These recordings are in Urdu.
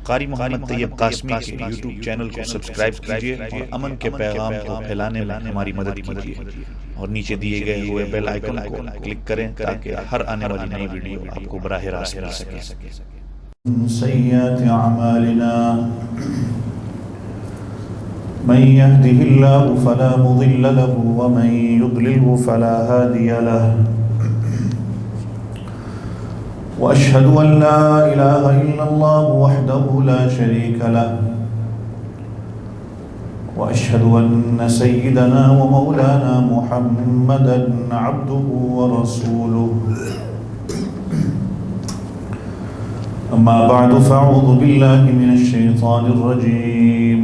قاری محمد طیب قاسمی کے یوٹیوب چینل کو سبسکرائب کیجیے اور امن کے پیغام کو پھیلانے میں ہماری مدد کیجیے اور نیچے دیے گئے ہوئے بیل آئیکن کو کلک کریں تاکہ ہر آنے والی نئی ویڈیو آپ کو براہ راست مل سکے۔ سیئات اعمالنا من يهده الله فلا مضل له ومن يضلله فلا هادي له وأشهد أن لا إله إلا الله وحده لا شريك له وأشهد أن سيدنا ومولانا محمدا عبده ورسوله أما بعد فأعوذ بالله من الشيطان الرجيم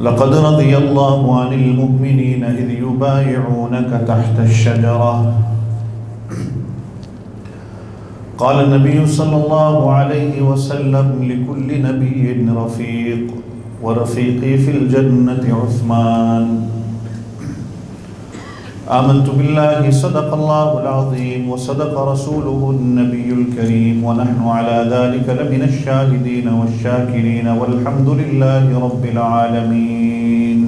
لقد رضي الله عن المؤمنين إذ يبايعونك تحت الشجرة قال النبي صلى الله عليه وسلم لكل نبي رفيق ورفيقي في الجنة عثمان آمنت بالله صدق الله العظيم وصدق رسوله النبي الكريم ونحن على ذلك لمن الشاهدين والشاكرين والحمد لله رب العالمين۔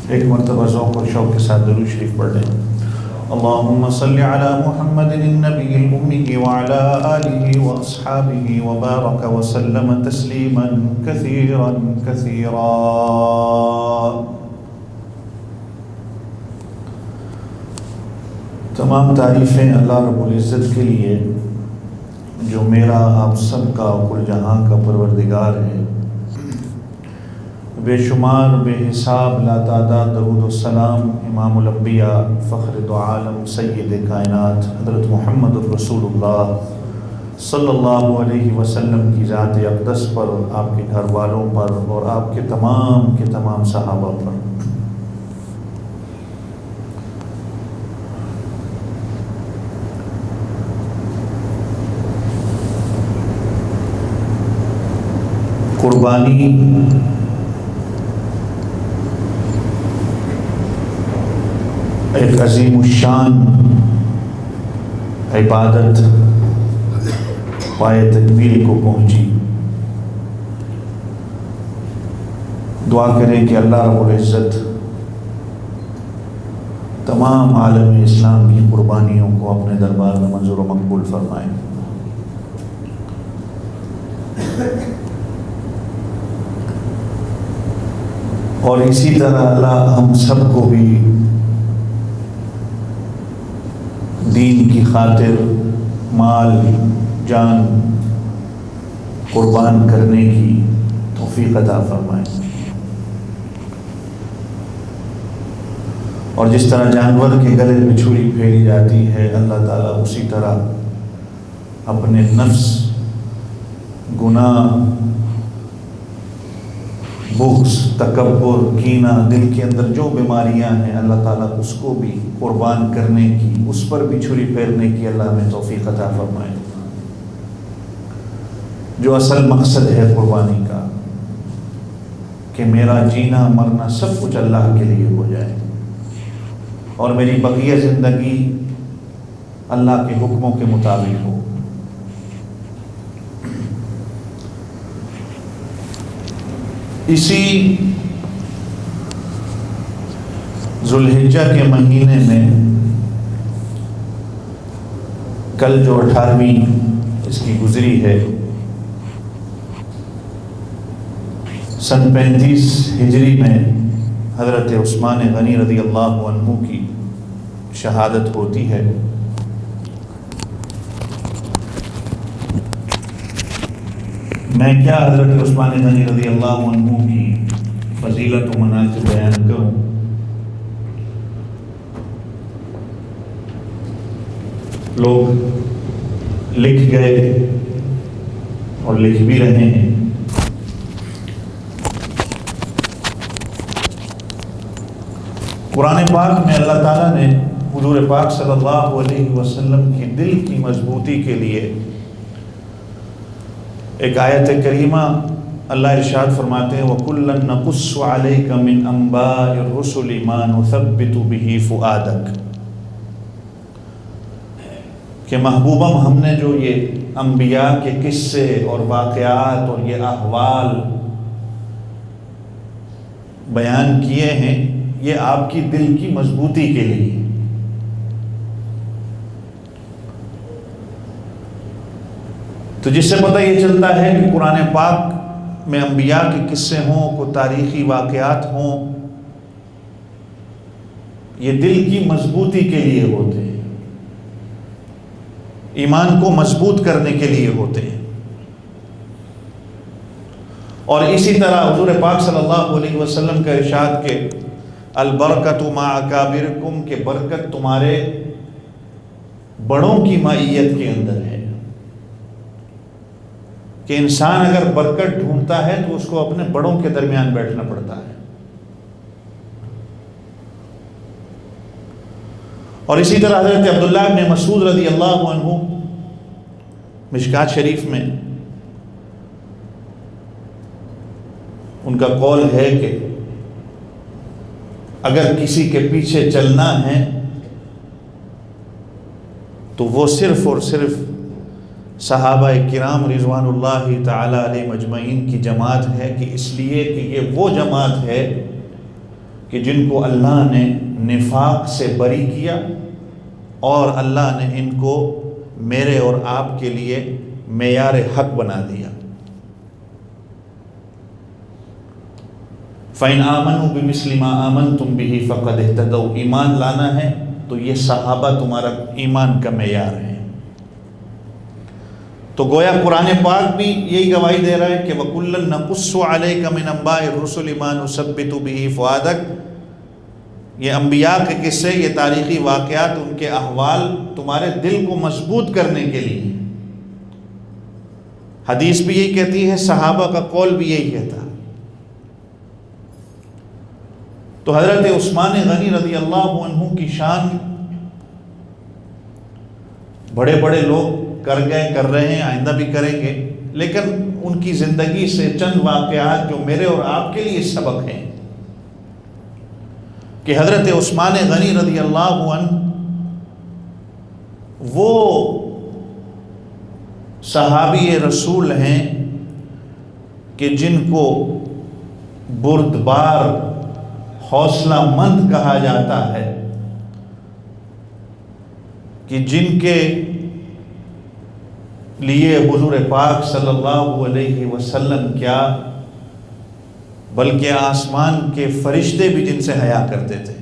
ایک مرتبہ ذوق اور شوق کے ساتھ درود شریف پڑھ لیں۔ اللهم صل على محمد النبي الأمي وعلى آله وأصحابه وبارك وسلم تسليما كثيرا كثيرا۔ تمام تعریفیں اللہ رب العزت کے لیے جو میرا آپ سب کا کل جہاں کا پروردگار ہے۔ بے شمار بے حساب لا تعداد درود و سلام امام الانبیاء فخر دو عالم سید کائنات حضرت محمد الرسول اللہ صلی اللہ علیہ وسلم کی ذات اقدس پر، آپ کے گھر والوں پر اور آپ کے تمام صحابہ پر۔ قربانی ایک عظیم الشان عبادت پائے تکمیل کو پہنچی۔ دعا کریں کہ اللہ رب العزت تمام عالم اسلام کی قربانیوں کو اپنے دربار میں منظور و مقبول فرمائیں۔ اور اسی طرح اللہ ہم سب کو بھی دین کی خاطر مال جان قربان کرنے کی توفیق عطا فرمائے۔ اور جس طرح جانور کے گلے میں چھری پھیری جاتی ہے، اللہ تعالیٰ اسی طرح اپنے نفس، گناہ، بغض، تکبر، کینہ، دل کے اندر جو بیماریاں ہیں، اللہ تعالیٰ اس کو بھی قربان کرنے کی، اس پر بھی چھری پھیرنے کی اللہ ہمیں توفیق عطا فرمائے۔ جو اصل مقصد ہے قربانی کا کہ میرا جینا مرنا سب کچھ اللہ کے لیے ہو جائے اور میری بقیہ زندگی اللہ کے حکموں کے مطابق ہو۔ اسی ذوالحجہ کے مہینے میں کل جو 18ویں اس کی گزری ہے، سن 35 ہجری میں حضرت عثمان غنی رضی اللہ عنہ کی شہادت ہوتی ہے۔ میں کیا حضرت عثمان غنی رضی اللہ عنہ کی فضیلت و مناقب بیان کروں۔ لوگ لکھ گئے اور لکھ بھی رہے ہیں۔ قرآن پاک میں اللہ تعالیٰ نے حضور پاک صلی اللہ علیہ وسلم کی دل کی مضبوطی کے لیے ایک آیت کریمہ اللہ ارشاد فرماتے ہیں وَكُلًّا نَقُصُّ عَلَيْكَ مِنْ أَنْبَاءِ الرُّسُلِ مَا نُثَبِّتُ بِهِ فُؤَادَكَ۔ کہ محبوبم ہم نے جو یہ انبیاء کے قصے اور واقعات اور یہ احوال بیان کیے ہیں، یہ آپ کی دل کی مضبوطی کے لیے۔ تو جس سے پتہ یہ چلتا ہے کہ قرآن پاک میں انبیاء کے قصے ہوں، کوئی تاریخی واقعات ہوں، یہ دل کی مضبوطی کے لیے ہوتے ہیں، ایمان کو مضبوط کرنے کے لیے ہوتے ہیں۔ اور اسی طرح حضور پاک صلی اللہ علیہ وسلم کا ارشاد کہ البرکۃ مع اکابرکم، کہ برکت تمہارے بڑوں کی معیت کے اندر ہے، کہ انسان اگر برکت ڈھونڈتا ہے تو اس کو اپنے بڑوں کے درمیان بیٹھنا پڑتا ہے۔ اور اسی طرح حضرت عبداللہ بن مسعود رضی اللہ عنہ، مشکات شریف میں ان کا قول ہے کہ اگر کسی کے پیچھے چلنا ہے تو وہ صرف اور صرف صحابہ کرام رضوان اللہ تعالی علیہ مجمعین کی جماعت ہے، کہ اس لیے کہ یہ وہ جماعت ہے کہ جن کو اللہ نے نفاق سے بری کیا، اور اللہ نے ان کو میرے اور آپ کے لیے معیار حق بنا دیا۔ فَإِنْ آمَنُوا بِمِثْلِ مَا آمَنْتُمْ بِهِ فَقَدْ اهْتَدَوْا، ایمان لانا ہے تو یہ صحابہ تمہارا ایمان کا معیار ہے۔ تو گویا قرآن پاک بھی یہی گواہی دے رہا ہے کہ وَكُلًّا نَقُصُّ عَلَيْكَ مِنْ أَنْبَاءِ الرُّسُلِ مَا نُثَبِّتُ بِهِ فُؤَادَكَ، یہ انبیاء کے قصے، یہ تاریخی واقعات، ان کے احوال تمہارے دل کو مضبوط کرنے کے لیے۔ حدیث بھی یہی کہتی ہے، صحابہ کا قول بھی یہی کہتا ہے۔ تو حضرت عثمان غنی رضی اللہ عنہ کی شان بڑے بڑے لوگ کر گئے، کر رہے ہیں، آئندہ بھی کریں گے، لیکن ان کی زندگی سے چند واقعات جو میرے اور آپ کے لیے سبق ہیں، کہ حضرت عثمان غنی رضی اللہ عنہ وہ صحابی رسول ہیں کہ جن کو بردبار، حوصلہ مند کہا جاتا ہے، کہ جن کے لیے حضور پاک صلی اللہ علیہ وسلم کیا بلکہ آسمان کے فرشتے بھی جن سے حیا کرتے تھے۔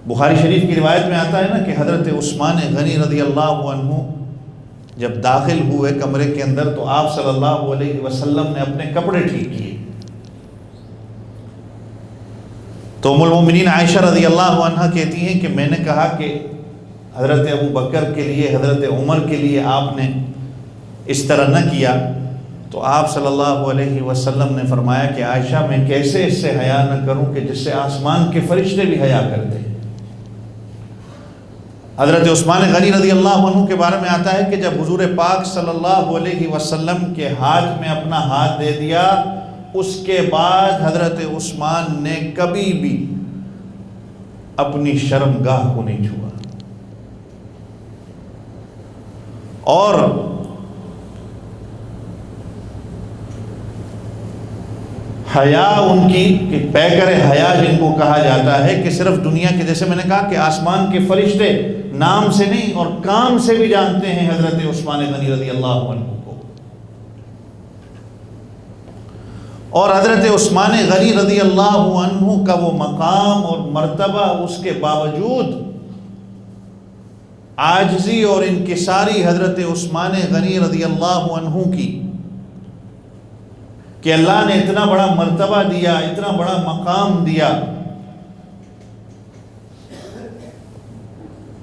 بخاری شریف کی روایت میں آتا ہے نا کہ حضرت عثمان غنی رضی اللہ عنہ جب داخل ہوئے کمرے کے اندر تو آپ صلی اللہ علیہ وسلم نے اپنے کپڑے ٹھیک کیے، تو ام المومنین عائشہ رضی اللہ عنہ کہتی ہیں کہ میں نے کہا کہ حضرت ابو بکر کے لیے، حضرت عمر کے لیے آپ نے اس طرح نہ کیا، تو آپ صلی اللہ علیہ وسلم نے فرمایا کہ عائشہ میں کیسے اس سے حیا نہ کروں کہ جس سے آسمان کے فرشتے بھی حیا کرتے ہیں۔ حضرت عثمان غنی رضی اللہ عنہ کے بارے میں آتا ہے کہ جب حضور پاک صلی اللہ علیہ وسلم کے ہاتھ میں اپنا ہاتھ دے دیا، اس کے بعد حضرت عثمان نے کبھی بھی اپنی شرمگاہ کو نہیں چھوا، اور حیا ان کی کہ پیکر حیا جن کو کہا جاتا ہے، کہ صرف دنیا کے، جیسے میں نے کہا کہ آسمان کے فرشتے نام سے نہیں اور کام سے بھی جانتے ہیں حضرت عثمان غنی رضی اللہ عنہ کو، اور حضرت عثمان غنی رضی اللہ عنہ کا وہ مقام اور مرتبہ، اس کے باوجود عاجزی اور انکساری حضرت عثمان غنی رضی اللہ عنہ کی، کہ اللہ نے اتنا بڑا مرتبہ دیا، اتنا بڑا مقام دیا،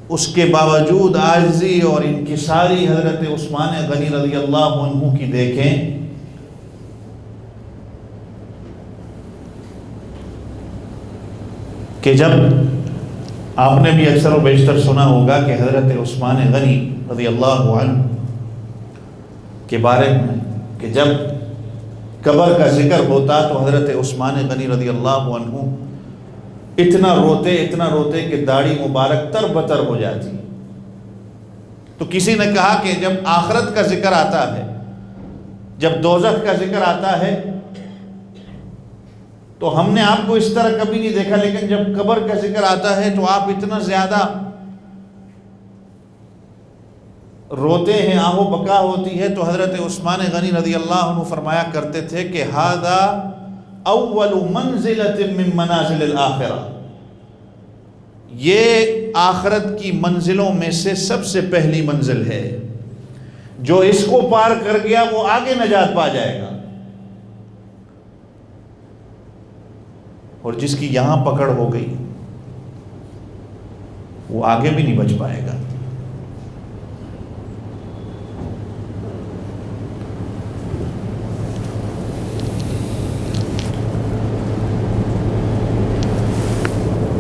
اس کے باوجود عاجزی اور انکساری حضرت عثمان غنی رضی اللہ عنہ کی دیکھیں۔ کہ جب آپ نے بھی اکثر و بیشتر سنا ہوگا کہ حضرت عثمان غنی رضی اللہ عنہ کے بارے میں کہ جب قبر کا ذکر ہوتا تو حضرت عثمان غنی رضی اللہ عنہ اتنا روتے کہ داڑھی مبارک تر بتر ہو جاتی، تو کسی نے کہا کہ جب آخرت کا ذکر آتا ہے، جب دوزخ کا ذکر آتا ہے، تو ہم نے آپ کو اس طرح کبھی نہیں دیکھا، لیکن جب قبر کا ذکر آتا ہے تو آپ اتنا زیادہ روتے ہیں، آہو بکا ہوتی ہے۔ تو حضرت عثمان غنی رضی اللہ عنہ فرمایا کرتے تھے کہ ھذا اول منزلۃ من منازل الآخرہ، یہ آخرت کی منزلوں میں سے سب سے پہلی منزل ہے، جو اس کو پار کر گیا وہ آگے نجات پا جائے گا، اور جس کی یہاں پکڑ ہو گئی وہ آگے بھی نہیں بچ پائے گا۔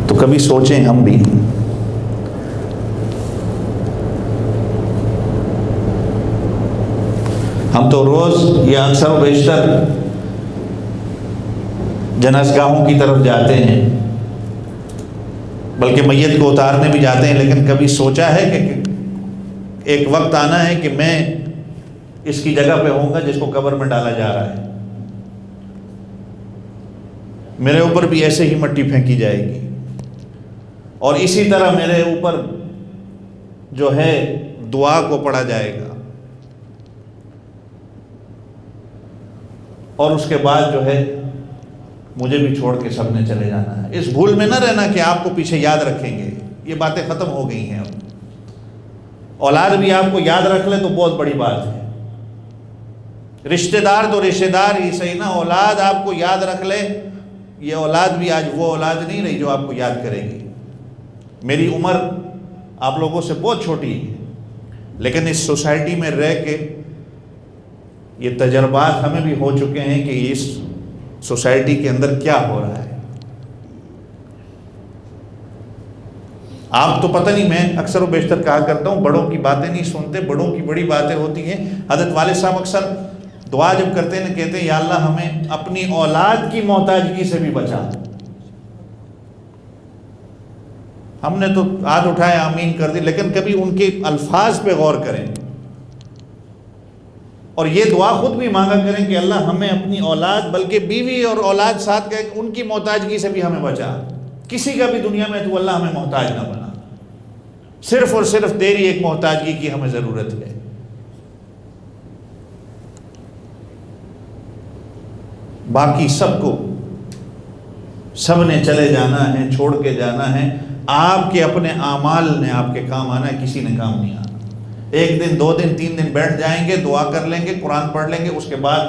تو کبھی سوچیں ہم بھی، ہم تو روز یا اکثر و بیشتر جنازگاہوں کی طرف جاتے ہیں، بلکہ میت کو اتارنے بھی جاتے ہیں، لیکن کبھی سوچا ہے کہ ایک وقت آنا ہے کہ میں اس کی جگہ پہ ہوں گا جس کو قبر میں ڈالا جا رہا ہے، میرے اوپر بھی ایسے ہی مٹی پھینکی جائے گی، اور اسی طرح میرے اوپر جو ہے دعا کو پڑھا جائے گا، اور اس کے بعد جو ہے مجھے بھی چھوڑ کے سب نے چلے جانا ہے۔ اس بھول میں نہ رہنا کہ آپ کو پیچھے یاد رکھیں گے، یہ باتیں ختم ہو گئی ہیں اب۔ اولاد بھی آپ کو یاد رکھ لے تو بہت بڑی بات ہے، رشتہ دار تو رشتہ دار ہی صحیح نا، اولاد آپ کو یاد رکھ لے، یہ اولاد بھی آج وہ اولاد نہیں رہی جو آپ کو یاد کرے گی۔ میری عمر آپ لوگوں سے بہت چھوٹی ہے، لیکن اس سوسائٹی میں رہ کے یہ تجربات ہمیں بھی ہو چکے ہیں کہ اس سوسائٹی کے اندر کیا ہو رہا ہے۔ آپ تو پتہ نہیں، میں اکثر و بیشتر کہا کرتا ہوں بڑوں کی باتیں نہیں سنتے، بڑوں کی بڑی باتیں ہوتی ہیں۔ حضرت والد صاحب اکثر دعا جب کرتے ہیں کہتے ہیں یا اللہ ہمیں اپنی اولاد کی محتاجگی سے بھی بچا۔ ہم نے تو ہاتھ اٹھائے آمین کر دی، لیکن کبھی ان کے الفاظ پہ غور کریں، اور یہ دعا خود بھی مانگا کریں کہ اللہ ہمیں اپنی اولاد، بلکہ بیوی اور اولاد ساتھ کہ ان کی محتاجگی سے بھی ہمیں بچا، کسی کا بھی دنیا میں تو اللہ ہمیں محتاج نہ بنا، صرف اور صرف تیری ایک محتاجگی کی ہمیں ضرورت ہے۔ باقی سب کو، سب نے چلے جانا ہے، چھوڑ کے جانا ہے، آپ کے اپنے اعمال نے آپ کے کام آنا ہے، کسی نے کام نہیں آنا۔ ایک دن، 2 دن، 3 دن بیٹھ جائیں گے، دعا کر لیں گے، قرآن پڑھ لیں گے، اس کے بعد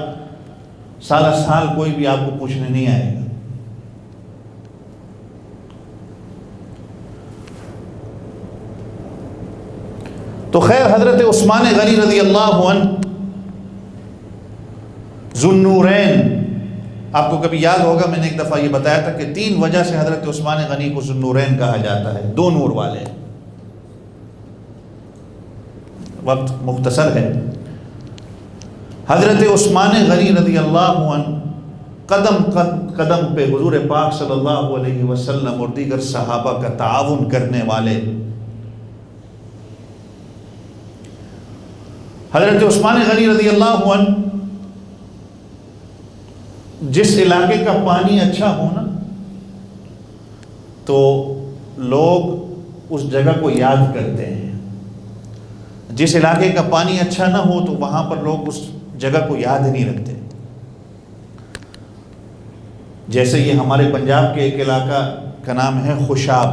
سالہ سال کوئی بھی آپ کو پوچھنے نہیں آئے گا۔ تو خیر، حضرت عثمان غنی رضی اللہ عنہ ذو النورین، آپ کو کبھی یاد ہوگا میں نے ایک دفعہ یہ بتایا تھا کہ 3 وجہ سے حضرت عثمان غنی کو ذو النورین کہا جاتا ہے، 2 نور والے۔ وقت مختصر ہے۔ حضرت عثمان غنی رضی اللہ عنہ قدم قدم پہ حضور پاک صلی اللہ علیہ وسلم اور دیگر صحابہ کا تعاون کرنے والے۔ حضرت عثمان غنی رضی اللہ عنہ جس علاقے کا پانی اچھا ہونا تو لوگ اس جگہ کو یاد کرتے ہیں، جس علاقے کا پانی اچھا نہ ہو تو وہاں پر لوگ اس جگہ کو یاد نہیں رکھتے۔ جیسے یہ ہمارے پنجاب کے ایک علاقہ کا نام ہے خوشاب،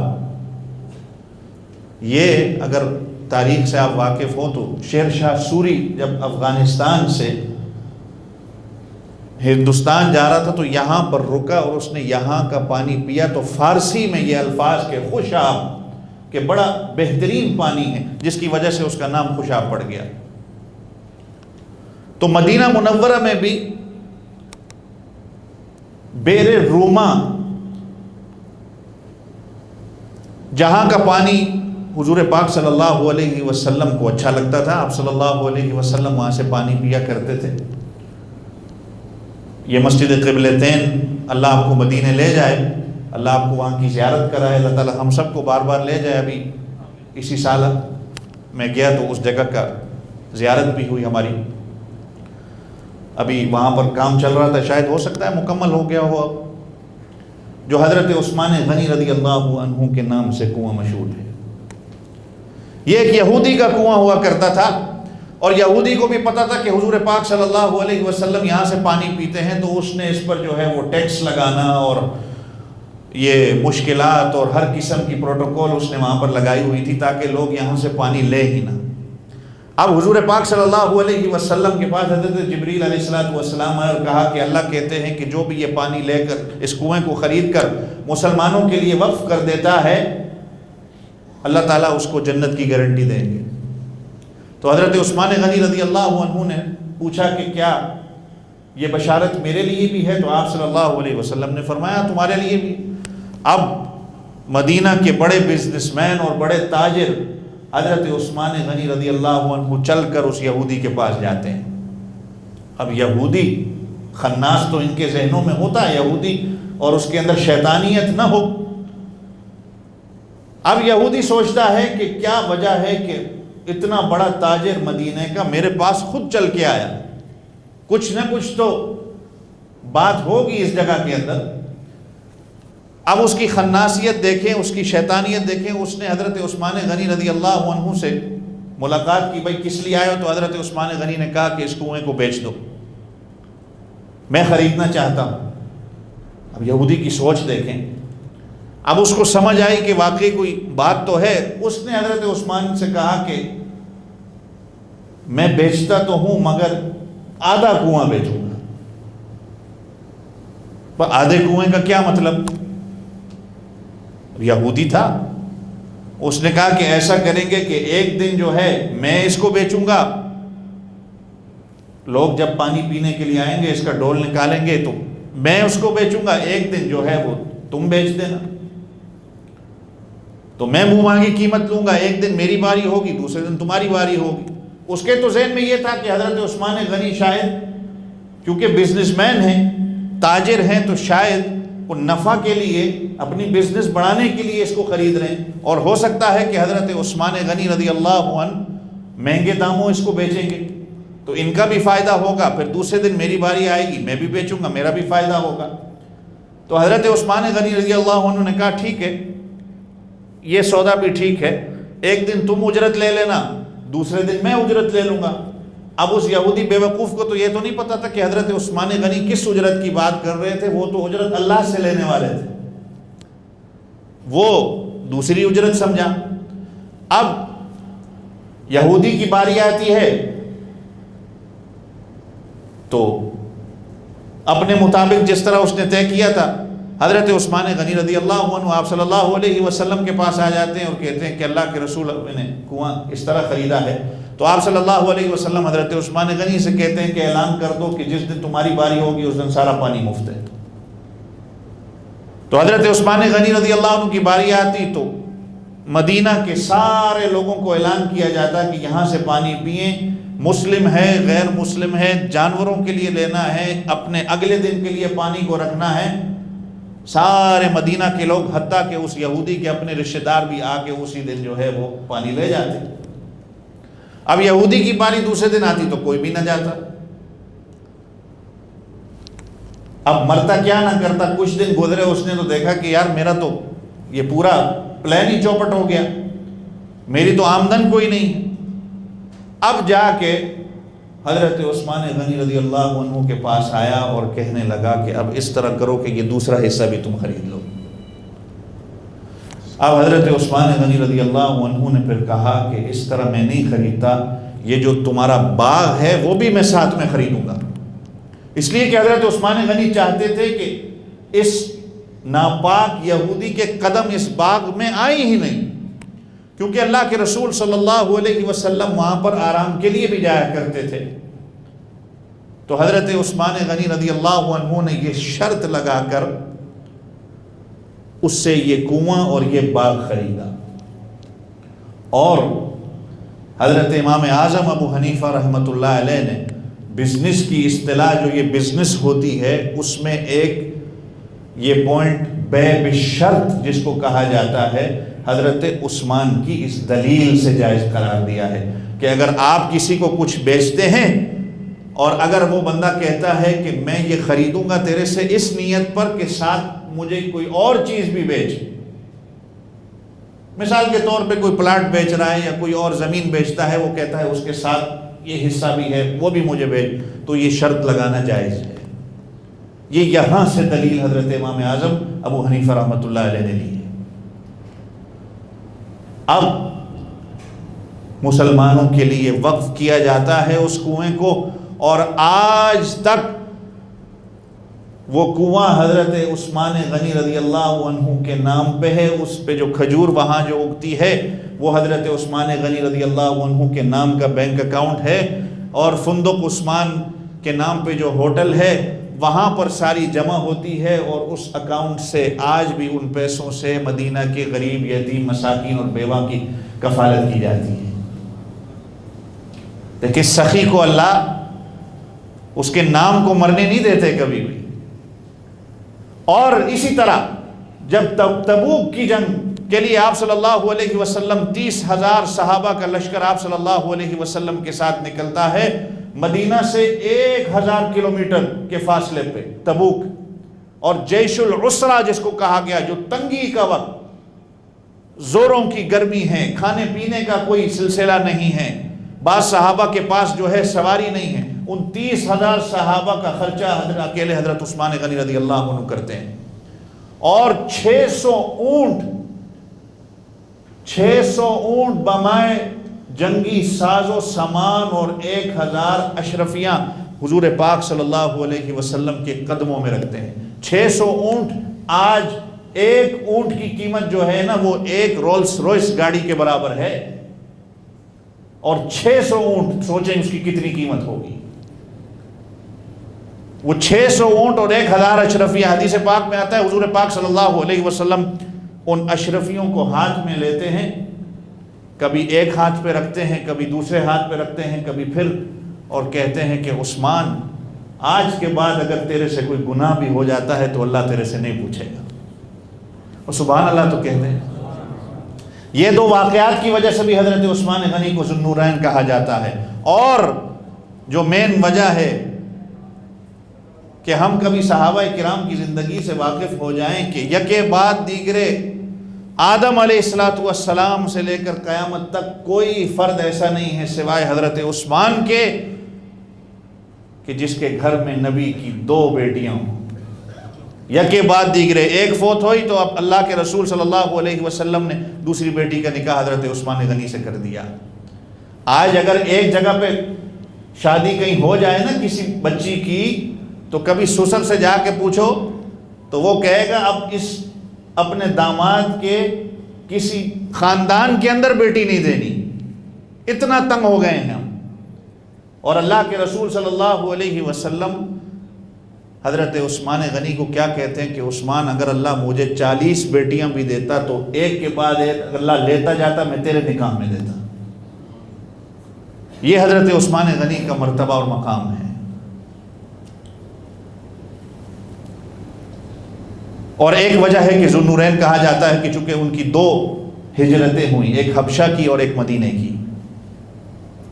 یہ اگر تاریخ سے آپ واقف ہو تو شیر شاہ سوری جب افغانستان سے ہندوستان جا رہا تھا تو یہاں پر رکا اور اس نے یہاں کا پانی پیا، تو فارسی میں یہ الفاظ کے خوشاب کہ بڑا بہترین پانی ہے، جس کی وجہ سے اس کا نام خوشاب پڑ گیا۔ تو مدینہ منورہ میں بھی بیر روما، جہاں کا پانی حضور پاک صلی اللہ علیہ وسلم کو اچھا لگتا تھا، آپ صلی اللہ علیہ وسلم وہاں سے پانی پیا کرتے تھے۔ یہ مسجد قبلتین، اللہ آپ کو مدینے لے جائے، اللہ آپ کو وہاں کی زیارت کرائے، اللہ تعالی ہم سب کو بار بار لے جائے، ابھی اسی سال میں گیا تو اس جگہ کا زیارت بھی ہوئی ہماری. ابھی وہاں پر کام چل رہا تھا، شاید ہو سکتا ہے مکمل ہو گیا ہو اب، جو حضرت عثمان غنی رضی اللہ عنہ کے نام سے کنواں مشہور ہے. یہ ایک یہودی کا کنواں ہوا کرتا تھا، اور یہودی کو بھی پتا تھا کہ حضور پاک صلی اللہ علیہ وسلم یہاں سے پانی پیتے ہیں، تو اس نے اس پر جو ہے وہ ٹیکس لگانا اور یہ مشکلات اور ہر قسم کی پروٹوکول اس نے وہاں پر لگائی ہوئی تھی تاکہ لوگ یہاں سے پانی لے ہی نہ. اب حضور پاک صلی اللہ علیہ وسلم کے پاس حضرت جبریل علیہ السلام آئے اور کہا کہ اللہ کہتے ہیں کہ جو بھی یہ پانی لے کر اس کنویں کو خرید کر مسلمانوں کے لیے وقف کر دیتا ہے، اللہ تعالیٰ اس کو جنت کی گارنٹی دیں گے. تو حضرت عثمان غنی رضی اللہ عنہ نے پوچھا کہ کیا یہ بشارت میرے لیے بھی ہے؟ تو آپ صلی اللہ علیہ وسلم نے فرمایا تمہارے لیے بھی. اب مدینہ کے بڑے بزنس مین اور بڑے تاجر حضرت عثمان غنی رضی اللہ عنہ چل کر اس یہودی کے پاس جاتے ہیں. اب یہودی خناس تو ان کے ذہنوں میں ہوتا ہے، یہودی اور اس کے اندر شیطانیت نہ ہو. اب یہودی سوچتا ہے کہ کیا وجہ ہے کہ اتنا بڑا تاجر مدینہ کا میرے پاس خود چل کے آیا، کچھ نہ کچھ تو بات ہوگی اس جگہ کے اندر. اب اس کی خناسیت دیکھیں، اس کی شیطانیت دیکھیں. اس نے حضرت عثمان غنی رضی اللہ عنہ سے ملاقات کی، بھائی کس لیے آئے ہو؟ تو حضرت عثمان غنی نے کہا کہ اس کنویں کو بیچ دو، میں خریدنا چاہتا ہوں. اب یہودی کی سوچ دیکھیں. اب اس کو سمجھ آئی کہ واقعی کوئی بات تو ہے. اس نے حضرت عثمان سے کہا کہ میں بیچتا تو ہوں مگر آدھا کنواں بیچوں گا. پر آدھے کنویں کا کیا مطلب؟ یہودی تھا. اس نے کہا کہ ایسا کریں گے کہ ایک دن جو ہے میں اس کو بیچوں گا، لوگ جب پانی پینے کے لیے آئیں گے اس کا ڈول نکالیں گے تو میں اس کو بیچوں گا، ایک دن جو ہے وہ تم بیچ دینا. تو میں منہ مانگی قیمت لوں گا، ایک دن میری باری ہوگی، دوسرے دن تمہاری باری ہوگی. اس کے تو ذہن میں یہ تھا کہ حضرت عثمان غنی شاید کیونکہ بزنس مین ہیں، تاجر ہیں، تو شاید وہ نفع کے لیے اپنی بزنس بڑھانے کے لیے اس کو خرید رہے ہیں، اور ہو سکتا ہے کہ حضرت عثمان غنی رضی اللہ عنہ مہنگے داموں اس کو بیچیں گے تو ان کا بھی فائدہ ہوگا، پھر دوسرے دن میری باری آئے گی، میں بھی بیچوں گا، میرا بھی فائدہ ہوگا. تو حضرت عثمان غنی رضی اللہ عنہ نے کہا ٹھیک ہے، یہ سودا بھی ٹھیک ہے، ایک دن تم اجرت لے لینا، دوسرے دن میں اجرت لے لوں گا. اب اس یہودی بیوقوف کو تو یہ تو نہیں پتا تھا کہ حضرت عثمان غنی کس اجرت کی بات کر رہے تھے. وہ تو اجرت اللہ سے لینے والے تھے، وہ دوسری اجرت سمجھا. اب یہودی کی باری آتی ہے تو اپنے مطابق جس طرح اس نے طے کیا تھا، حضرت عثمان غنی رضی اللہ عنہ آپ صلی اللہ علیہ وسلم کے پاس آ جاتے ہیں اور کہتے ہیں کہ اللہ کے رسول نے کنواں اس طرح خریدا ہے. تو آپ صلی اللہ علیہ وسلم حضرت عثمان غنی سے کہتے ہیں کہ اعلان کر دو کہ جس دن تمہاری باری ہوگی اس دن سارا پانی مفت ہے. تو حضرت عثمان غنی رضی اللہ عنہ کی باری آتی تو مدینہ کے سارے لوگوں کو اعلان کیا جاتا کہ یہاں سے پانی پئیں، مسلم ہے غیر مسلم ہے، جانوروں کے لیے لینا ہے، اپنے اگلے دن کے لیے پانی کو رکھنا ہے. سارے مدینہ کے لوگ حتیٰ کہ اس یہودی کے اپنے رشتہ دار بھی آ کے اسی دن جو ہے وہ پانی لے جاتے. اب یہودی کی باری دوسرے دن آتی تو کوئی بھی نہ جاتا. اب مرتا کیا نہ کرتا، کچھ دن گزرے، اس نے تو دیکھا کہ یار میرا تو یہ پورا پلان ہی چوپٹ ہو گیا، میری تو آمدن کوئی نہیں. اب جا کے حضرت عثمان غنی رضی اللہ عنہ کے پاس آیا اور کہنے لگا کہ اب اس طرح کرو کہ یہ دوسرا حصہ بھی تم خرید لو. اب حضرت عثمان غنی رضی اللہ عنہ نے پھر کہا کہ اس طرح میں نہیں خریدتا، یہ جو تمہارا باغ ہے وہ بھی میں ساتھ میں خریدوں گا. اس لیے کہ حضرت عثمان غنی چاہتے تھے کہ اس ناپاک یہودی کے قدم اس باغ میں آئی ہی نہیں، کیونکہ اللہ کے رسول صلی اللہ علیہ وسلم وہاں پر آرام کے لیے بھی جایا کرتے تھے. تو حضرت عثمان غنی رضی اللہ عنہ نے یہ شرط لگا کر اس سے یہ کنواں اور یہ باغ خریدا. اور حضرت امام اعظم ابو حنیفہ رحمۃ اللہ علیہ نے بزنس کی اصطلاح جو یہ بزنس ہوتی ہے اس میں ایک یہ پوائنٹ بے بشرط جس کو کہا جاتا ہے، حضرت عثمان کی اس دلیل سے جائز قرار دیا ہے کہ اگر آپ کسی کو کچھ بیچتے ہیں اور اگر وہ بندہ کہتا ہے کہ میں یہ خریدوں گا تیرے سے اس نیت پر کہ ساتھ مجھے کوئی اور چیز بھی بیچ، مثال کے طور پہ کوئی پلاٹ بیچ رہا ہے یا کوئی اور زمین بیچتا ہے، وہ کہتا ہے اس کے ساتھ یہ حصہ بھی ہے وہ بھی مجھے بیچ، تو یہ شرط لگانا جائز ہے۔ یہ یہاں سے دلیل حضرت امام اعظم ابو حنیفہ رحمۃ اللہ علیہ نے لی ہے۔ اب مسلمانوں کے لیے وقف کیا جاتا ہے اس کنویں کو، اور آج تک وہ کنواں حضرت عثمان غنی رضی اللہ عنہ کے نام پہ ہے، اس پہ جو کھجور وہاں جو اگتی ہے وہ حضرت عثمان غنی رضی اللہ عنہ کے نام کا بینک اکاؤنٹ ہے، اور فندق عثمان کے نام پہ جو ہوٹل ہے وہاں پر ساری جمع ہوتی ہے، اور اس اکاؤنٹ سے آج بھی ان پیسوں سے مدینہ کے غریب یتیم مساکین اور بیوہ کی کفالت کی جاتی ہے۔ لیکن سخی کو اللہ اس کے نام کو مرنے نہیں دیتے کبھی بھی۔ اور اسی طرح جب تبوک کی جنگ کے لیے آپ صلی اللہ علیہ وسلم 30,000 صحابہ کا لشکر آپ صلی اللہ علیہ وسلم کے ساتھ نکلتا ہے، مدینہ سے 1,000 کلومیٹر کے فاصلے پہ تبوک، اور جیش العسرہ جس کو کہا گیا، جو تنگی کا وقت، زوروں کی گرمی ہے، کھانے پینے کا کوئی سلسلہ نہیں ہے، بعض صحابہ کے پاس جو ہے سواری نہیں ہے، ان 30,000 صحابہ کا خرچہ اکیلے حضرت عثمان غنی رضی اللہ عنہ کرتے ہیں، اور 600 اونٹ بمائے جنگی ساز و سامان اور 1,000 اشرفیاں حضور پاک صلی اللہ علیہ وسلم کے قدموں میں رکھتے ہیں۔ 600 اونٹ، آج ایک اونٹ کی قیمت جو ہے نا وہ ایک رولس روئس گاڑی کے برابر ہے، اور 600 اونٹ سوچیں اس کی کتنی قیمت ہوگی۔ وہ 600 اونٹ اور 1,000 اشرفیہ، حدیث پاک میں آتا ہے حضور پاک صلی اللہ علیہ وسلم ان اشرفیوں کو ہاتھ میں لیتے ہیں، کبھی ایک ہاتھ پہ رکھتے ہیں، کبھی دوسرے ہاتھ پہ رکھتے ہیں، کبھی پھر، اور کہتے ہیں کہ عثمان آج کے بعد اگر تیرے سے کوئی گناہ بھی ہو جاتا ہے تو اللہ تیرے سے نہیں پوچھے گا۔ اور سبحان اللہ تو کہتے ہیں۔ یہ دو واقعات کی وجہ سے بھی حضرت عثمان غنی کو ذو النورین کہا جاتا ہے، اور جو مین وجہ ہے کہ ہم کبھی صحابہ کرام کی زندگی سے واقف ہو جائیں کہ یکے بعد دیگرے آدم علیہ السلام سے لے کر قیامت تک کوئی فرد ایسا نہیں ہے سوائے حضرت عثمان کے کہ جس کے گھر میں نبی کی 2 بیٹیاں ہوں۔ یکے بعد دیگرے، ایک فوت ہوئی تو اب اللہ کے رسول صلی اللہ علیہ وسلم نے دوسری بیٹی کا نکاح حضرت عثمان غنی سے کر دیا۔ آج اگر ایک جگہ پہ شادی کہیں ہو جائے نا کسی بچی کی، تو کبھی سسر سے جا کے پوچھو تو وہ کہے گا اب اس اپنے داماد کے کسی خاندان کے اندر بیٹی نہیں دینی، اتنا تنگ ہو گئے ہیں ہم۔ اور اللہ کے رسول صلی اللہ علیہ وسلم حضرت عثمان غنی کو کیا کہتے ہیں کہ عثمان اگر اللہ مجھے 40 بیٹیاں بھی دیتا تو ایک کے بعد ایک اللہ لیتا جاتا، میں تیرے نکاح میں دیتا۔ یہ حضرت عثمان غنی کا مرتبہ اور مقام ہے۔ اور ایک وجہ ہے کہ ذو النورین کہا جاتا ہے کہ چونکہ ان کی 2 ہجرتیں ہوئیں، ایک حبشہ کی اور ایک مدینہ کی،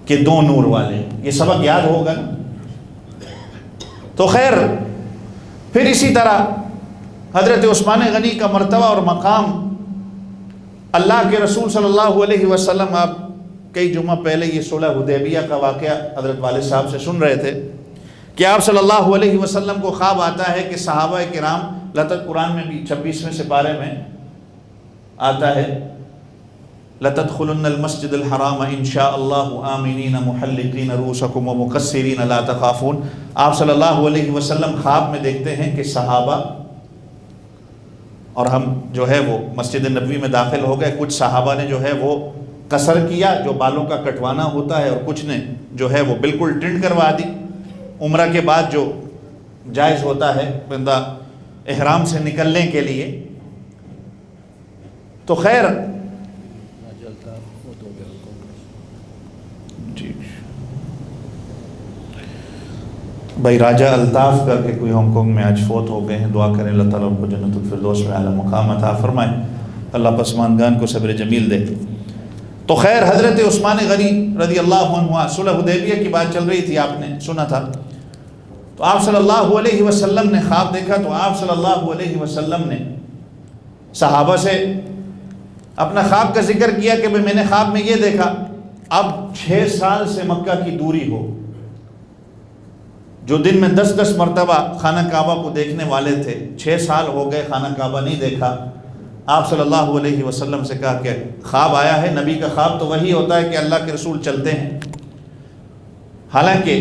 کہ 2 نور والے، یہ سبق یاد ہوگا نا۔ تو خیر، پھر اسی طرح حضرت عثمان غنی کا مرتبہ اور مقام، اللہ کے رسول صلی اللہ علیہ وسلم، آپ کئی جمعہ پہلے یہ صلح حدیبیہ کا واقعہ حضرت والد صاحب سے سن رہے تھے کہ آپ صلی اللہ علیہ وسلم کو خواب آتا ہے کہ صحابہ کرام، قرآن میں بھی 26ویں سپارے میں آتا ہے، لَتَدْخُلُنَّ الْمَسْجِدَ الْحَرَامَ إِنْ شَاءَ اللَّهُ آمِنِينَ مُحَلِّقِينَ رُؤُوسَكُمْ وَمُقَصِّرِينَ لَا تَخَافُونَ۔ آپ صلی اللہ علیہ وسلم خواب میں دیکھتے ہیں کہ صحابہ، اور ہم جو ہے وہ مسجد نبوی میں داخل ہو گئے، کچھ صحابہ نے جو ہے وہ قصر کیا، جو بالوں کا کٹوانا ہوتا ہے، اور کچھ نے جو ہے وہ بالکل ٹنڈ کروا دی۔ عمرہ کے بعد جو جائز ہوتا ہے بندہ احرام سے نکلنے کے لیے، تو خیر جی بھائی راجہ الطاف کر کے کوئی ہانگ کانگ میں آج فوت ہو گئے ہیں، دعا کریں اللہ تعالیٰ ان کو جنت الفردوس میں اعلیٰ مقام عطا فرمائے۔ اللہ پسماندگان کو صبر جمیل دے۔ تو خیر حضرت عثمان غنی رضی اللہ عنہ، صلح حدیبیہ کی بات چل رہی تھی، آپ نے سنا تھا، تو آپ صلی اللہ علیہ وسلم نے خواب دیکھا، تو آپ صلی اللہ علیہ وسلم نے صحابہ سے اپنا خواب کا ذکر کیا کہ میں نے خواب میں یہ دیکھا، اب 6 سال سے مکہ کی دوری ہو، جو دن میں 10 مرتبہ خانہ کعبہ کو دیکھنے والے تھے، 6 سال ہو گئے خانہ کعبہ نہیں دیکھا۔ آپ صلی اللہ علیہ وسلم سے کہا کہ خواب آیا ہے، نبی کا خواب تو وہی ہوتا ہے کہ اللہ کے رسول چلتے ہیں، حالانکہ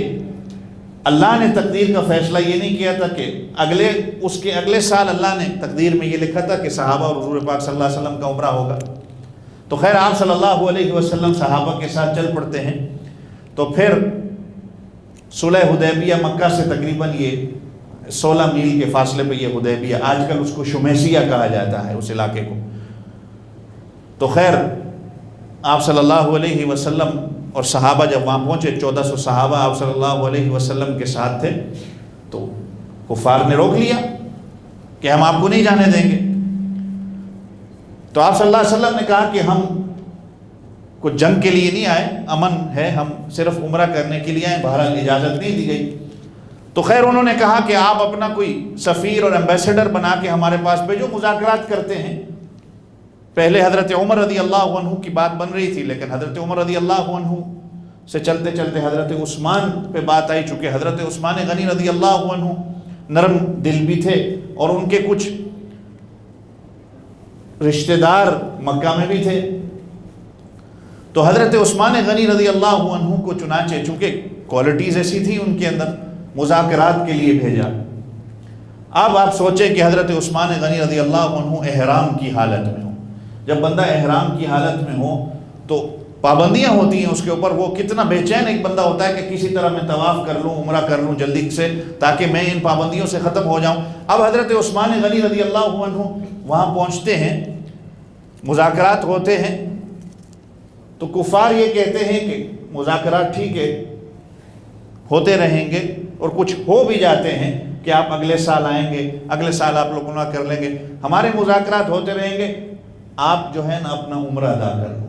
اللہ نے تقدیر کا فیصلہ یہ نہیں کیا تھا کہ اس کے اگلے سال اللہ نے تقدیر میں یہ لکھا تھا کہ صحابہ اور حضور پاک صلی اللہ علیہ وسلم کا عمرہ ہوگا۔ تو خیر آپ صلی اللہ علیہ وسلم صحابہ کے ساتھ چل پڑتے ہیں، تو پھر صلح حدیبیہ مکہ سے تقریباً یہ 16 میل کے فاصلے پہ یہ حدیبیہ، آج کل اس کو شمیسیہ کہا جاتا ہے اس علاقے کو۔ تو خیر آپ صلی اللہ علیہ وسلم اور صحابہ جب وہاں پہنچے، 1400 صحابہ آپ صلی اللہ علیہ وسلم کے ساتھ تھے، تو کفار نے روک لیا کہ ہم آپ کو نہیں جانے دیں گے۔ تو آپ صلی اللہ علیہ وسلم نے کہا کہ ہم کوئی جنگ کے لیے نہیں آئے، امن ہے، ہم صرف عمرہ کرنے کے لیے آئے، بہرحال اجازت نہیں دی گئی۔ تو خیر انہوں نے کہا کہ آپ اپنا کوئی سفیر اور ایمبیسڈر بنا کے ہمارے پاس بھیجو، مذاکرات کرتے ہیں۔ پہلے حضرت عمر رضی اللہ عنہ کی بات بن رہی تھی، لیکن حضرت عمر رضی اللہ عنہ سے چلتے چلتے حضرت عثمان پہ بات آئی، چونکہ حضرت عثمان غنی رضی اللہ عنہ نرم دل بھی تھے اور ان کے کچھ رشتہ دار مکہ میں بھی تھے۔ تو حضرت عثمان غنی رضی اللہ عنہ کو چنانچہ چونکہ کوالٹیز ایسی تھی ان کے اندر، مذاکرات کے لیے بھیجا۔ اب آپ سوچیں کہ حضرت عثمان غنی رضی اللہ عنہ احرام کی حالت میں ہو، جب بندہ احرام کی حالت میں ہو تو پابندیاں ہوتی ہیں اس کے اوپر، وہ کتنا بے چین ایک بندہ ہوتا ہے کہ کسی طرح میں طواف کر لوں، عمرہ کر لوں جلدی سے تاکہ میں ان پابندیوں سے ختم ہو جاؤں۔ اب حضرت عثمان غنی رضی اللہ عنہ وہاں پہنچتے ہیں، مذاکرات ہوتے ہیں، تو کفار یہ کہتے ہیں کہ مذاکرات ٹھیک ہے ہوتے رہیں گے اور کچھ ہو بھی جاتے ہیں کہ آپ اگلے سال آئیں گے، اگلے سال آپ لوگ عمرہ کر لیں گے، ہمارے مذاکرات ہوتے رہیں گے، آپ جو ہے نا اپنا عمرہ ادا کر لو۔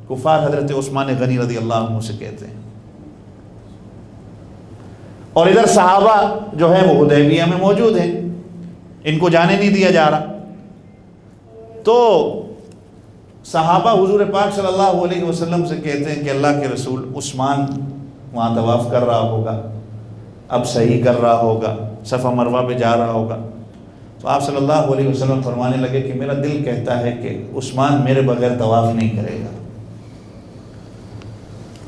کفار حضرت عثمان غنی رضی اللہ عنہ سے کہتے ہیں، اور ادھر صحابہ جو ہے وہ حدیبیہ میں موجود ہیں، ان کو جانے نہیں دیا جا رہا۔ تو صحابہ حضور پاک صلی اللہ علیہ وسلم سے کہتے ہیں کہ اللہ کے رسول، عثمان وہاں طواف کر رہا ہوگا، اب صحیح کر رہا ہوگا، صفا مروہ پہ جا رہا ہوگا۔ تو آپ صلی اللہ علیہ وسلم فرمانے لگے کہ میرا دل کہتا ہے کہ عثمان میرے بغیر طواف نہیں کرے گا۔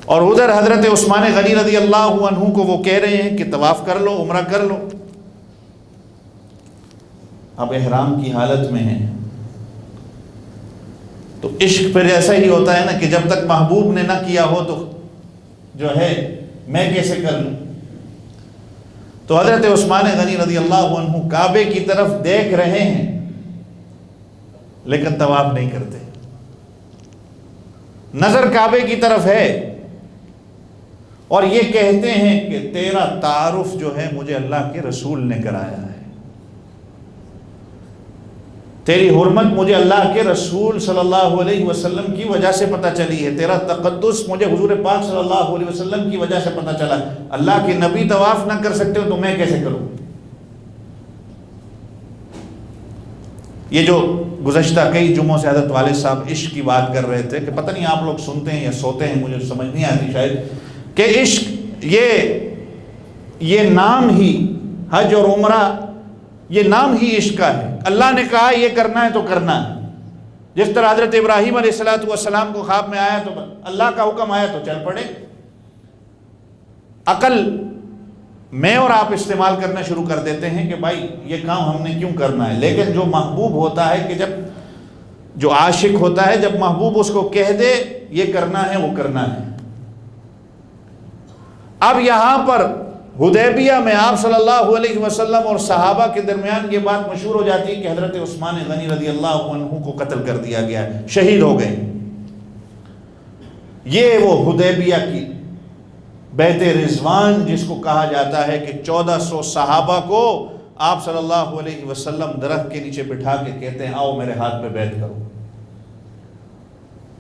اور ادھر حضرت عثمان غنی رضی اللہ عنہ کو وہ کہہ رہے ہیں کہ طواف کر لو، عمرہ کر لو۔ اب احرام کی حالت میں ہیں، تو عشق پھر ایسا ہی ہوتا ہے نا کہ جب تک محبوب نے نہ کیا ہو تو جو ہے میں کیسے کر لوں۔ تو حضرت عثمان غنی رضی اللہ عنہ کعبے کی طرف دیکھ رہے ہیں لیکن طواف نہیں کرتے، نظر کعبے کی طرف ہے، اور یہ کہتے ہیں کہ تیرا تعارف جو ہے مجھے اللہ کے رسول نے کرایا ہے، تیری حرمت مجھے اللہ کے رسول صلی اللہ علیہ وسلم کی وجہ سے پتہ چلی ہے، تیرا تقدس مجھے حضور پاک صلی اللہ علیہ وسلم کی وجہ سے پتہ چلا، اللہ کے نبی طواف نہ کر سکتے ہو تو میں کیسے کروں۔ یہ جو گزشتہ کئی جمعوں سے حضرت والد صاحب عشق کی بات کر رہے تھے کہ پتہ نہیں آپ لوگ سنتے ہیں یا سوتے ہیں، مجھے سمجھ نہیں آتی شاید، کہ عشق یہ نام ہی، حج اور عمرہ یہ نام ہی عشق کا ہے۔ اللہ نے کہا یہ کرنا ہے تو کرنا ہے، جس طرح حضرت ابراہیم علیہ السلام کو خواب میں آیا تو اللہ کا حکم آیا تو چل پڑے۔ عقل میں اور آپ استعمال کرنا شروع کر دیتے ہیں کہ بھائی یہ کام ہم نے کیوں کرنا ہے، لیکن جو محبوب ہوتا ہے کہ جو عاشق ہوتا ہے، جب محبوب اس کو کہہ دے یہ کرنا ہے وہ کرنا ہے۔ اب یہاں پر حدیبیہ میں آپ صلی اللہ علیہ وسلم اور صحابہ کے درمیان یہ بات مشہور ہو جاتی ہے کہ حضرت عثمان غنی رضی اللہ عنہ کو قتل کر دیا گیا ہے، شہید ہو گئے۔ یہ وہ حدیبیہ کی بیعت رضوان جس کو کہا جاتا ہے کہ 1400 صحابہ کو آپ صلی اللہ علیہ وسلم درخت کے نیچے بٹھا کے کہتے ہیں آؤ میرے ہاتھ پہ بیعت کرو۔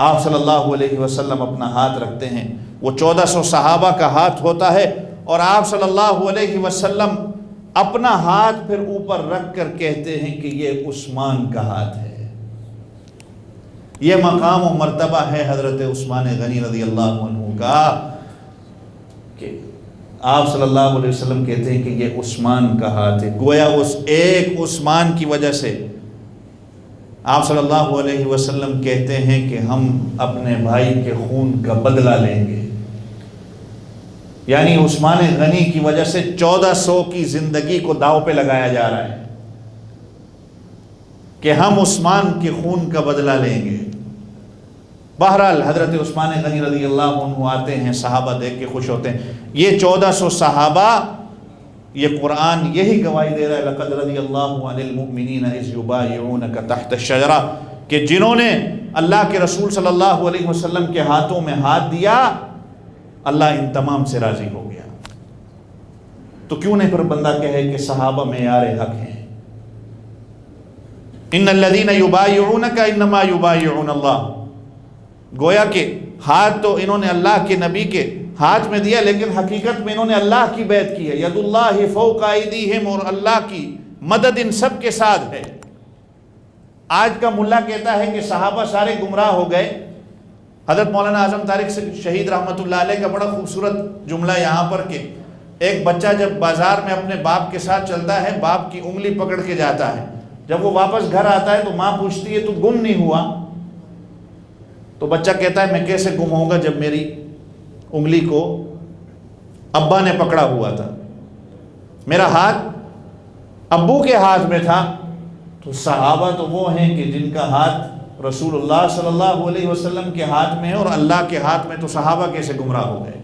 آپ صلی اللہ علیہ وسلم اپنا ہاتھ رکھتے ہیں، وہ 1400 صحابہ کا ہاتھ ہوتا ہے، اور آپ صلی اللہ علیہ وسلم اپنا ہاتھ پھر اوپر رکھ کر کہتے ہیں کہ یہ عثمان کا ہاتھ ہے۔ یہ مقام و مرتبہ ہے حضرت عثمان غنی رضی اللہ عنہ کا، کہ آپ صلی اللہ علیہ وسلم کہتے ہیں کہ یہ عثمان کا ہاتھ ہے۔ گویا اس ایک عثمان کی وجہ سے آپ صلی اللہ علیہ وسلم کہتے ہیں کہ ہم اپنے بھائی کے خون کا بدلہ لیں گے، یعنی عثمان غنی کی وجہ سے 1400 کی زندگی کو داؤ پہ لگایا جا رہا ہے کہ ہم عثمان کے خون کا بدلہ لیں گے۔ بہرحال حضرت عثمان غنی رضی اللہ عنہ آتے ہیں، صحابہ دیکھ کے خوش ہوتے ہیں۔ یہ 1400 صحابہ، یہ قرآن یہی گواہی دے رہا ہے، لقد رضی اللہ عن المؤمنین اذ یبایعونک تحت الشجرہ، کہ جنہوں نے اللہ کے رسول صلی اللہ علیہ وسلم کے ہاتھوں میں ہاتھ دیا، اللہ ان تمام سے راضی ہو گیا۔ تو کیوں نہیں پھر بندہ کہے کہ صحابہ معیار حق ہیں؟ ان الذین یبایعونک انما یبایعون اللہ، گویا کہ ہاتھ تو انہوں نے اللہ کے نبی کے ہاتھ میں دیا، لیکن حقیقت میں انہوں نے اللہ کی بیعت کی ہے۔ ید اللہ فوق ایدیہم، اور اللہ کی مدد ان سب کے ساتھ ہے۔ آج کا ملا کہتا ہے کہ صحابہ سارے گمراہ ہو گئے۔ حضرت مولانا اعظم طارق شہید رحمۃ اللہ علیہ کا بڑا خوبصورت جملہ یہاں پر کہ ایک بچہ جب بازار میں اپنے باپ کے ساتھ چلتا ہے، باپ کی انگلی پکڑ کے جاتا ہے، جب وہ واپس گھر آتا ہے تو ماں پوچھتی ہے تو گم نہیں ہوا؟ تو بچہ کہتا ہے میں کیسے گم ہوگا جب میری انگلی کو ابا نے پکڑا ہوا تھا، میرا ہاتھ ابو کے ہاتھ میں تھا۔ تو صحابہ تو وہ ہیں کہ جن کا ہاتھ رسول اللہ صلی اللہ علیہ وسلم کے ہاتھ میں ہے، اور اللہ کے ہاتھ میں، تو صحابہ کیسے گمراہ ہو گئے؟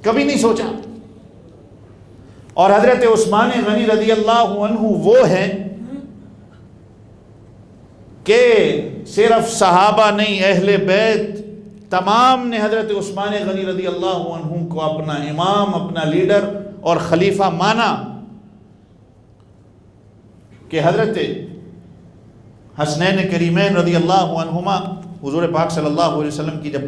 کبھی نہیں سوچا۔ اور حضرت عثمان غنی رضی اللہ عنہ وہ ہیں کہ صرف صحابہ نہیں، اہل بیت تمام نے حضرت عثمان غنی رضی اللہ عنہ کو اپنا امام، اپنا لیڈر اور خلیفہ مانا۔ کہ حضرت حسنین کریمین رضی اللہ عنہما حضور پاک صلی اللہ علیہ وسلم کی جب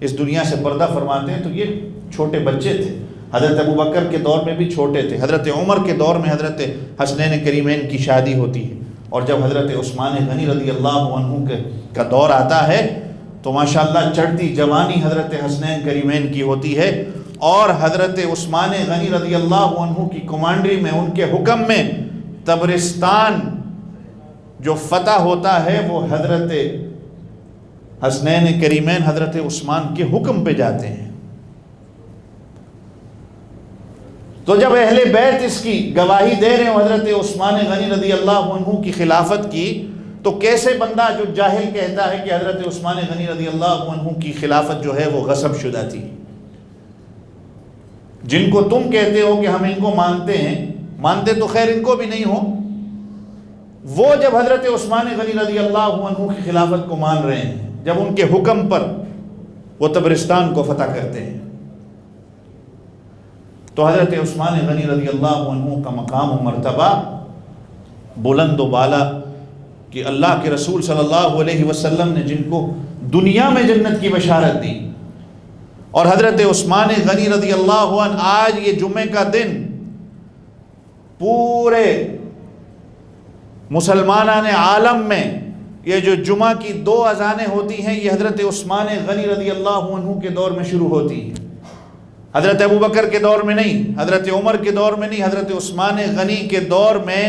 اس دنیا سے پردہ فرماتے ہیں تو یہ چھوٹے بچے تھے۔ حضرت ابوبکر کے دور میں بھی چھوٹے تھے، حضرت عمر کے دور میں حضرت حسنین کریمین کی شادی ہوتی ہے، اور جب حضرت عثمان غنی رضی اللہ عنہ کا دور آتا ہے تو ماشاءاللہ چڑھتی جوانی حضرت حسنین کریمین کی ہوتی ہے، اور حضرت عثمان غنی رضی اللہ عنہ کی کمانڈری میں، ان کے حکم میں تبرستان جو فتح ہوتا ہے وہ حضرت حسنین کریمین حضرت عثمان کے حکم پہ جاتے ہیں۔ تو جب اہل بیت اس کی گواہی دے رہے ہوں حضرت عثمان غنی رضی اللہ عنہ کی خلافت کی، تو کیسے بندہ جو جاہل کہتا ہے کہ حضرت عثمان غنی رضی اللہ عنہ کی خلافت جو ہے وہ غصب شدہ تھی؟ جن کو تم کہتے ہو کہ ہم ان کو مانتے ہیں، مانتے تو خیر ان کو بھی نہیں ہو، وہ جب حضرت عثمان غنی رضی اللہ عنہ کی خلافت کو مان رہے ہیں، جب ان کے حکم پر وہ تبرستان کو فتح کرتے ہیں، تو حضرت عثمان غنی رضی اللہ عنہ کا مقام و مرتبہ بلند و بالا، کہ اللہ کے رسول صلی اللہ علیہ وسلم نے جن کو دنیا میں جنت کی بشارت دی، اور حضرت عثمان غنی رضی اللہ عنہ آج یہ جمعے کا دن پورے مسلمانان عالم میں یہ جو جمعہ کی 2 اذانیں ہوتی ہیں، یہ حضرت عثمان غنی رضی اللہ عنہ کے دور میں شروع ہوتی ہیں، حضرت ابوبکر کے دور میں نہیں، حضرت عمر کے دور میں نہیں، حضرت عثمان غنی کے دور میں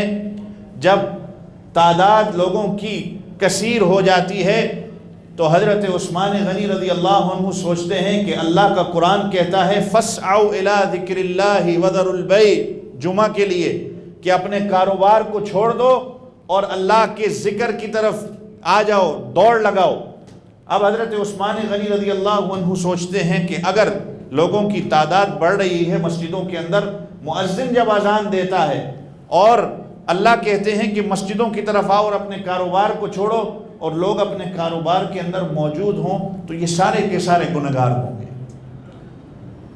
جب تعداد لوگوں کی کثیر ہو جاتی ہے تو حضرت عثمان غنی رضی اللہ عنہ سوچتے ہیں کہ اللہ کا قرآن کہتا ہے فَاسْعَوْا إِلَىٰ ذِكْرِ اللَّهِ وَذَرُوا الْبَيْعَ، جمعہ کے لیے کہ اپنے کاروبار کو چھوڑ دو اور اللہ کے ذکر کی طرف آ جاؤ، دوڑ لگاؤ۔ اب حضرت عثمان غنی رضی اللہ عنہ سوچتے ہیں کہ اگر لوگوں کی تعداد بڑھ رہی ہے مسجدوں کے اندر، مؤذن جب اذان دیتا ہے اور اللہ کہتے ہیں کہ مسجدوں کی طرف آؤ اور اپنے کاروبار کو چھوڑو، اور لوگ اپنے کاروبار کے اندر موجود ہوں، تو یہ سارے کے سارے گنہگار ہوں گے۔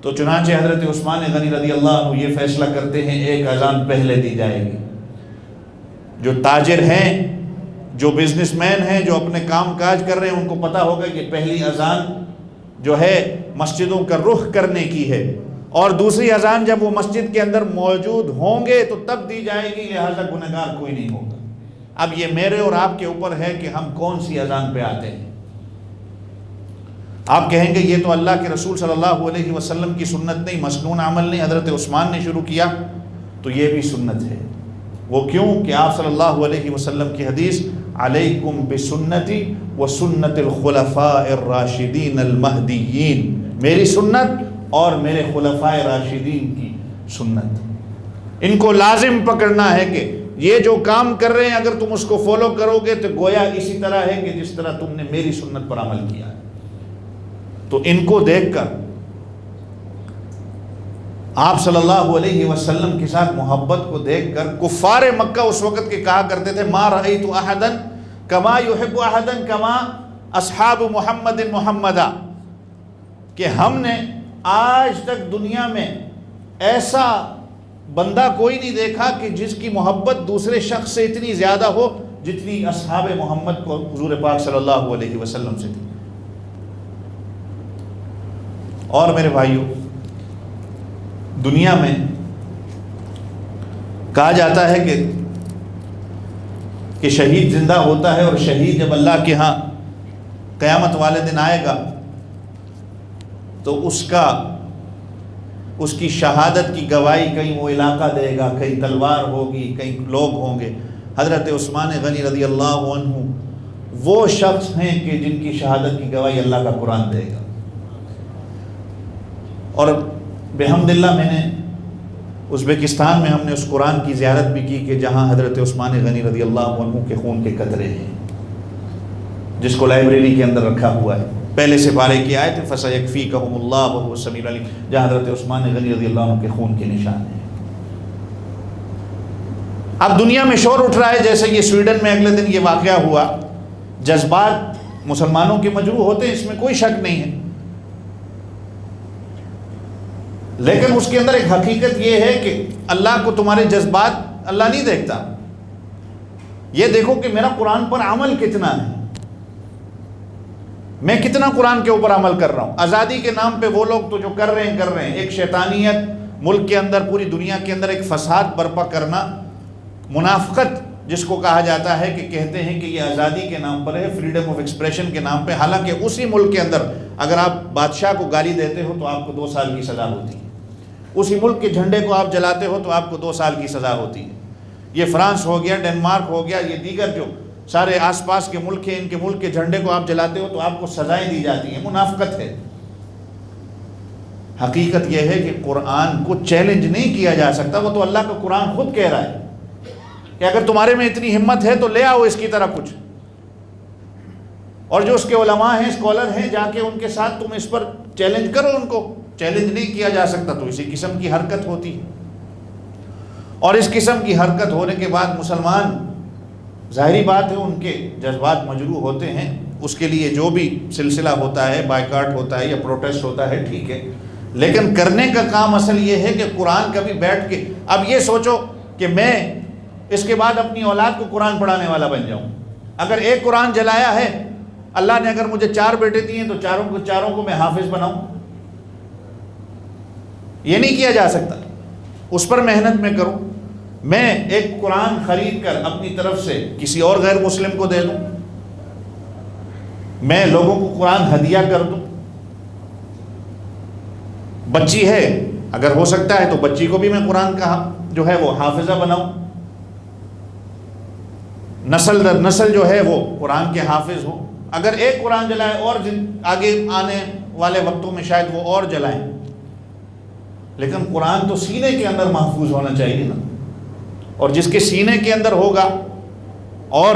تو چنانچہ حضرت عثمان غنی رضی اللہ عنہ یہ فیصلہ کرتے ہیں ایک اذان پہلے دی جائے گی۔ جو تاجر ہیں، جو بزنس مین ہیں، جو اپنے کام کاج کر رہے ہیں، ان کو پتہ ہوگا کہ پہلی اذان جو ہے مسجدوں کا رخ کرنے کی ہے، اور دوسری اذان جب وہ مسجد کے اندر موجود ہوں گے تو تب دی جائے گی، لہذا گنہگار کوئی نہیں ہوگا۔ اب یہ میرے اور آپ کے اوپر ہے کہ ہم کون سی اذان پہ آتے ہیں۔ آپ کہیں گے یہ تو اللہ کے رسول صلی اللہ علیہ وسلم کی سنت نہیں، مسنون عمل نہیں، حضرت عثمان نے شروع کیا، تو یہ بھی سنت ہے۔ وہ کیوں کہ آپ صلی اللہ علیہ وسلم کی حدیث علیکم بسنتی وسنت الخلفاء الراشدین المہدیین، میری سنت اور میرے خلفاء راشدین کی سنت، ان کو لازم پکڑنا ہے کہ یہ جو کام کر رہے ہیں اگر تم اس کو فالو کرو گے تو گویا اسی طرح ہے کہ جس طرح تم نے میری سنت پر عمل کیا ہے۔ تو ان کو دیکھ کر آپ صلی اللہ علیہ وسلم کے ساتھ محبت کو دیکھ کر کفار مکہ اس وقت کے کہا کرتے تھے ما رأیت احدا کما یحب احدا کما اصحاب محمد محمدا، کہ ہم نے آج تک دنیا میں ایسا بندہ کوئی نہیں دیکھا کہ جس کی محبت دوسرے شخص سے اتنی زیادہ ہو جتنی اصحاب محمد کو حضور پاک صلی اللہ علیہ وسلم سے تھی۔ اور میرے بھائیوں، دنیا میں کہا جاتا ہے کہ شہید زندہ ہوتا ہے، اور شہید جب اللہ کے ہاں قیامت والے دن آئے گا تو اس کی شہادت کی گواہی کہیں وہ علاقہ دے گا، کہیں تلوار ہوگی، کہیں لوگ ہوں گے۔ حضرت عثمان غنی رضی اللہ عنہ وہ شخص ہیں کہ جن کی شہادت کی گواہی اللہ کا قرآن دے گا۔ اور بحمد اللہ میں نے ازبکستان میں ہم نے اس قرآن کی زیارت بھی کی کہ جہاں حضرت عثمان غنی رضی اللہ عنہ کے خون کے قطرے ہیں، جس کو لائبریری کے اندر رکھا ہوا ہے۔ پہلے سے پارے کی آیت فَسَيَكْفِيكَهُمُ اللَّهُ وَهُوَ السَّمِيعُ الْعَلِيمُ، جہاں حضرت عثمان غنی رضی اللہ عنہ کے خون کے نشان ہیں۔ اب دنیا میں شور اٹھ رہا ہے، جیسے یہ سویڈن میں اگلے دن یہ واقعہ ہوا۔ جذبات مسلمانوں کے مجروح ہوتے ہیں، اس میں کوئی شک نہیں ہے، لیکن اس کے اندر ایک حقیقت یہ ہے کہ اللہ کو تمہارے جذبات اللہ نہیں دیکھتا۔ یہ دیکھو کہ میرا قرآن پر عمل کتنا ہے، میں کتنا قرآن کے اوپر عمل کر رہا ہوں۔ آزادی کے نام پہ وہ لوگ تو جو کر رہے ہیں ایک شیطانیت ملک کے اندر، پوری دنیا کے اندر ایک فساد برپا کرنا، منافقت جس کو کہا جاتا ہے کہ کہتے ہیں کہ یہ آزادی کے نام پر ہے، فریڈم آف ایکسپریشن کے نام پہ، حالانکہ اسی ملک کے اندر اگر آپ بادشاہ کو گالی دیتے ہو تو آپ کو 2 سال کی سزا ہوتی ہے، اسی ملک کے جھنڈے کو آپ جلاتے ہو تو آپ کو 2 سال کی سزا ہوتی ہے۔ یہ فرانس ہو گیا، ڈنمارک ہو گیا، یہ دیگر جو سارے آس پاس کے ملک ہیں، ان کے ملک کے جھنڈے کو آپ جلاتے ہو تو آپ کو سزائیں دی جاتی ہیں۔ منافقت ہے۔ حقیقت یہ ہے کہ قرآن کو چیلنج نہیں کیا جا سکتا، وہ تو اللہ کا قرآن خود کہہ رہا ہے کہ اگر تمہارے میں اتنی ہمت ہے تو لے آؤ اس کی طرح کچھ، اور جو اس کے علماء ہیں، اسکالر ہیں، جا کے ان کے ساتھ تم اس پر چیلنج کرو۔ ان کو چیلنج نہیں کیا جا سکتا تو اسی قسم کی حرکت ہوتی ہے، اور اس قسم کی حرکت ہونے کے بعد مسلمان ظاہری بات ہے ان کے جذبات مجروح ہوتے ہیں۔ اس کے لیے جو بھی سلسلہ ہوتا ہے، بائیکاٹ ہوتا ہے یا پروٹیسٹ ہوتا ہے، ٹھیک ہے، لیکن کرنے کا کام اصل یہ ہے کہ قرآن کبھی بیٹھ کے اب یہ سوچو کہ میں اس کے بعد اپنی اولاد کو قرآن پڑھانے والا بن جاؤں۔ اگر ایک قرآن جلایا ہے، اللہ نے اگر مجھے 4 بیٹے دیے تو چاروں کو میں حافظ بناؤں، یہ نہیں کیا جا سکتا۔ اس پر محنت میں کروں، میں ایک قرآن خرید کر اپنی طرف سے کسی اور غیر مسلم کو دے دوں، میں لوگوں کو قرآن ہدیہ کر دوں۔ بچی ہے، اگر ہو سکتا ہے تو بچی کو بھی میں قرآن کا جو ہے وہ حافظہ بناؤں، نسل در نسل جو ہے وہ قرآن کے حافظ ہو۔ اگر ایک قرآن جلائے اور آگے آنے والے وقتوں میں شاید وہ اور جلائیں، لیکن قرآن تو سینے کے اندر محفوظ ہونا چاہیے نا، اور جس کے سینے کے اندر ہوگا اور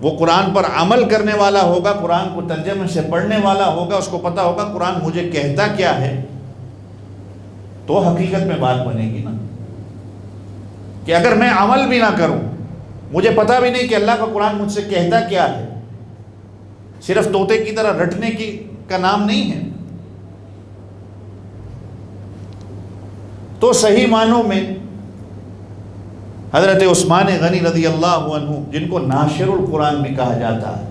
وہ قرآن پر عمل کرنے والا ہوگا، قرآن کو ترجمے سے پڑھنے والا ہوگا، اس کو پتہ ہوگا قرآن مجھے کہتا کیا ہے، تو حقیقت میں بات بنے گی نا۔ کہ اگر میں عمل بھی نہ کروں، مجھے پتہ بھی نہیں کہ اللہ کا قرآن مجھ سے کہتا کیا ہے، صرف طوطے کی طرح رٹنے کا نام نہیں ہے، تو صحیح معنوں میں حضرت عثمان غنی رضی اللہ عنہ، جن کو ناشر القرآن بھی کہا جاتا ہے،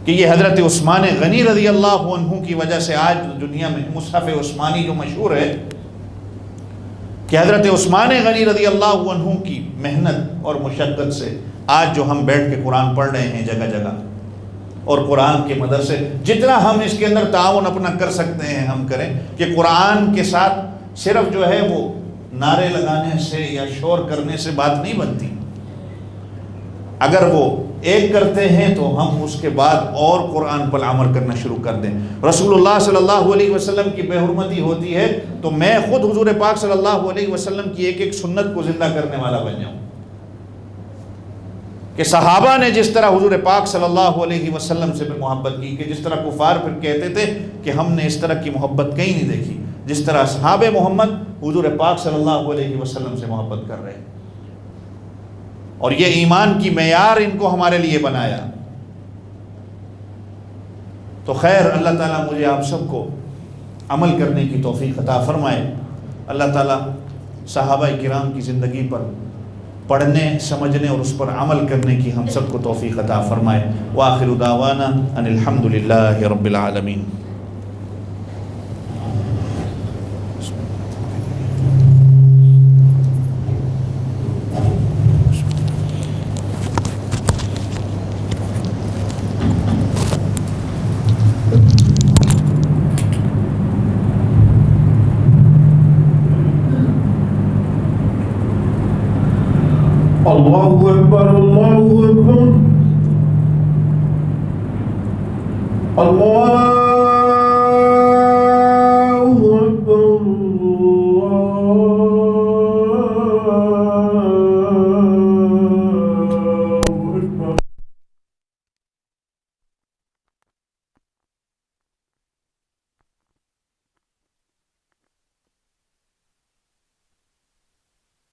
کہ یہ حضرت عثمان غنی رضی اللہ عنہ کی وجہ سے آج دنیا میں مصحف عثمانی جو مشہور ہے، کہ حضرت عثمان غنی رضی اللہ عنہ کی محنت اور مشقت سے آج جو ہم بیٹھ کے قرآن پڑھ رہے ہیں جگہ جگہ، اور قرآن کے مدرسے، جتنا ہم اس کے اندر تعاون اپنا کر سکتے ہیں ہم کریں، کہ قرآن کے ساتھ صرف جو ہے وہ نعرے لگانے سے یا شور کرنے سے بات نہیں بنتی. اگر وہ ایک کرتے ہیں تو ہم اس کے بعد اور قرآن پر عمل کرنا شروع کر دیں. رسول اللہ صلی اللہ علیہ وسلم کی بے حرمتی ہوتی ہے تو میں خود حضور پاک صلی اللہ علیہ وسلم کی ایک ایک سنت کو زندہ کرنے والا بن جاؤں، کہ صحابہ نے جس طرح حضور پاک صلی اللہ علیہ وسلم سے محبت کی، کہ جس طرح کفار پھر کہتے تھے کہ ہم نے اس طرح کی محبت کہیں نہیں دیکھی، جس طرح صحابہ محمد حضور پاک صلی اللہ علیہ وسلم سے محبت کر رہے ہیں. اور یہ ایمان کی معیار ان کو ہمارے لیے بنایا. تو خیر، اللہ تعالیٰ مجھے آپ سب کو عمل کرنے کی توفیق عطا فرمائے. اللہ تعالیٰ صحابہ کرام کی زندگی پر پڑھنے، سمجھنے اور اس پر عمل کرنے کی ہم سب کو توفیق عطا فرمائے. وآخر دعوانا ان الحمد للہ رب العالمین. اللہ اکبر اللہ اکبر اللہ